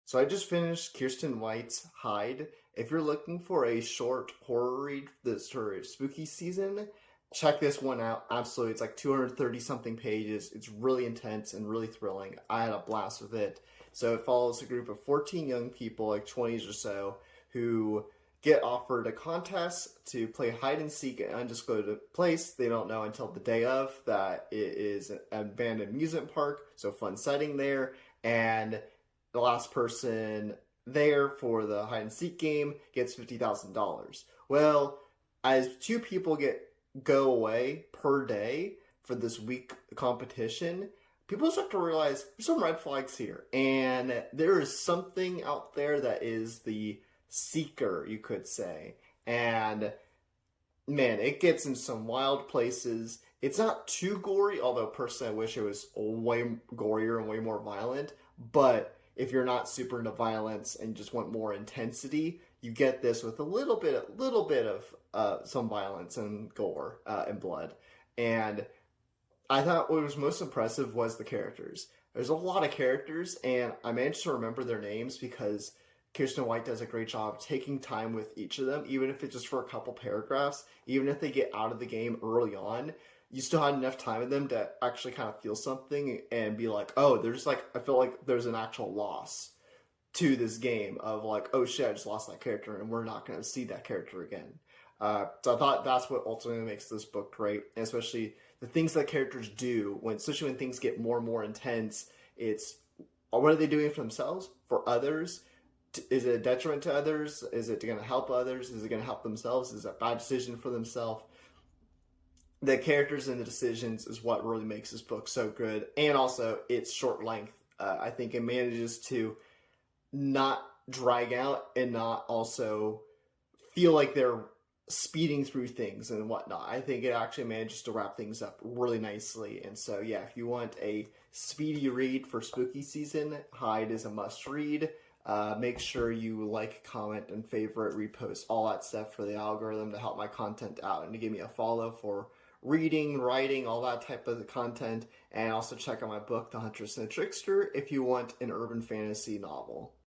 So I just finished Kiersten White's Hide. If you're looking for a short horror read this for spooky season, check this one out. Absolutely. It's like 230 something pages. It's really intense and really thrilling. I had a blast with it. So it follows a group of 14 young people, like 20s or so, who get offered a contest to play hide and seek in an undisclosed place. They don't know until the day of that it is an abandoned amusement park, so fun setting there. And the last person there for the hide and seek game gets $50,000. Well, as two people go away per day for this week competition, people start to realize there's some red flags here, and there is something out there that is the seeker, you could say. And man, it gets in some wild places. It's not too gory, although personally I wish it was way gorier and way more violent. But if you're not super into violence and just want more intensity, you get this with a little bit of some violence and gore and blood. And I thought what was most impressive was the characters. There's a lot of characters, and I managed to remember their names because Kiersten White does a great job taking time with each of them, even if it's just for a couple paragraphs, even if they get out of the game early on. You still had enough time with them to actually kind of feel something and be like, oh, I feel like there's an actual loss to this game of like, oh shit, I just lost that character and we're not going to see that character again. So I thought that's what ultimately makes this book great, and especially the things that characters do especially when things get more and more intense. It's what are they doing for themselves, for others? Is it a detriment to others? Is it going to help others? Is it going to help themselves? Is it a bad decision for themselves? The characters and the decisions is what really makes this book so good, and also its short length. I think it manages to not drag out and not also feel like they're speeding through things and whatnot. I think it actually manages to wrap things up really nicely. And so, yeah, if you want a speedy read for spooky season, Hide is a must read. Make sure you like, comment, and favorite, repost, all that stuff for the algorithm to help my content out and to give me a follow for reading, writing, all that type of content. And also check out my book, The Huntress and the Trickster, if you want an urban fantasy novel.